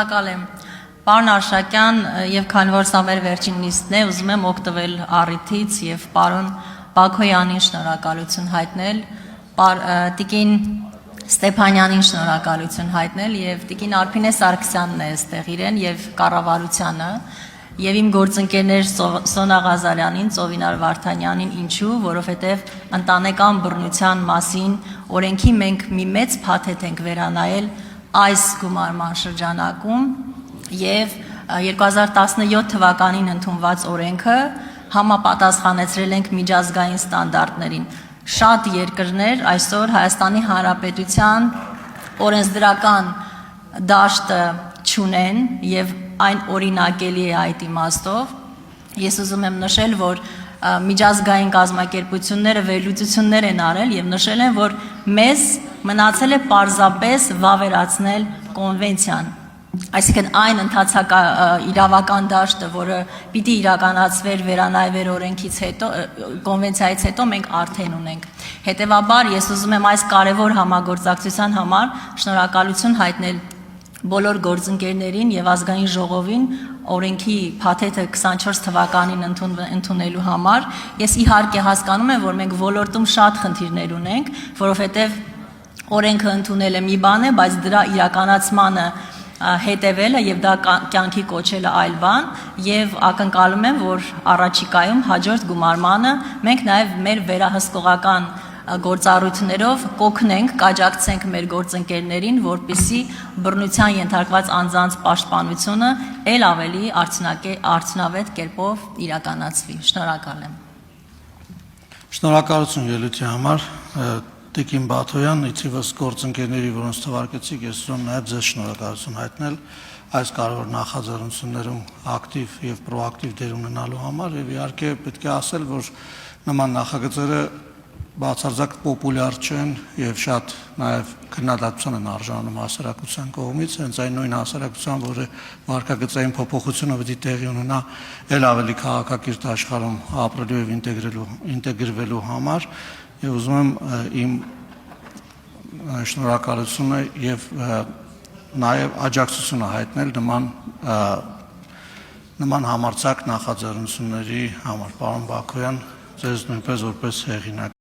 Շնորհակալ եմ, պարոն Արշակյան, եւ քանի որ սա մեր վերջին նիստն է, ուզում եմ օգտվել առիթից եւ պարոն Բաքոյանին շնորհակալություն հայտնել, տիկին Ստեփանյանին շնորհակալություն հայտնել եւ տիկին Արփինե Սարգսյանն է այստեղ իրեն եւ կառավարությանը եւ իմ գործընկերներ Սոնա Ղազարյանին, Ծովինար Վարդանյանին, ինչու, որովհետեւ ընտանեկան բռնության մասին օրենքի մենք մի մեծ փաթեթ ենք վերանայել այս գումարման շրջանակում եւ 2017 թվականին ընդունված օրենքը համապատասխանեցրել ենք միջազգային ստանդարտներին։ Շատ երկրներ այսօր Հայաստանի Հանրապետության օրենսդրական դաշտը չունեն եւ այն օրինակելի է այդ իմաստով։ Ես ուզում եմ նշել, որ միջազգային կազմակերպությունները վերլուծություններ են արել եւ նշել են, որ մեզ մնացել է պարզապես վավերացնել կոնվենցիան, այսինքն այն իրավական դաշտը, որը պիտի իրականացվեր վերանայվեր օրենքից հետո, կոնվենցիայից հետո մենք արդեն ունենք։ Հետևաբար ես ուզում եմ այս կարևոր համագործակցության համար շնորհակալություն հայտնել բոլոր գործընկերներին եւ ազգային ժողովին օրենքի փաթեթը 24 թվականին ընդունելու համար։ Ես իհարկե հասկանում եմ, որ մենք ոլորտում շատ խնդիրներ ունենք, որովհետեւ օրենքը ընդունելը մի բան է, բայց դրա իրականացմանը հետևելը եւ դա կյանքի կոչելը այլ բան եւ ակնկալում եմ, որ առաջիկայում հաջորդ գումարմանը մենք նաեւ մեր վերահսկողական գործառույթներով կօգնենք, կաջակցենք մեր գործընկերներին, որպեսզի բռնության ենթարկված անձանց պաշտպանությունը ել ավելի արդյունավետ կերպով իրականացվի։ Շնորհակալ եմ։ Շնորհակալություն ելույթի համար, Տիկին Բաթոյան, իցիվս գործընկերների, որոնց թվարկեցիք, ես ուզում նաև ձեզ շնորհակալություն հայտնել այս կարևոր նախաձեռնություններում ակտիվ եւ պրոակտիվ դեր ունենալու համար եւ իհարկե պետք է ասել, որ նման նախագծերը բացարձակ պոպուլյար չեն եւ շատ նաեւ քննադատության են արժանում հասարակության կողմից, հենց այն նույն հասարակության, որը վարկագծային փոփոխությունը պետք է տեղի ունենա ել ավելի քաղաքակիրթ աշխարհում ապրելու եւ ինտեգրվելու համար եւ ուզում եմ իմ շնորհակալությունը եւ նաեւ աջակցությունը հայտնել նման համարձակ նախաձեռնությունների համար, պարոն Բաքոյան, ձեզ նույնպես որպես հեղինակ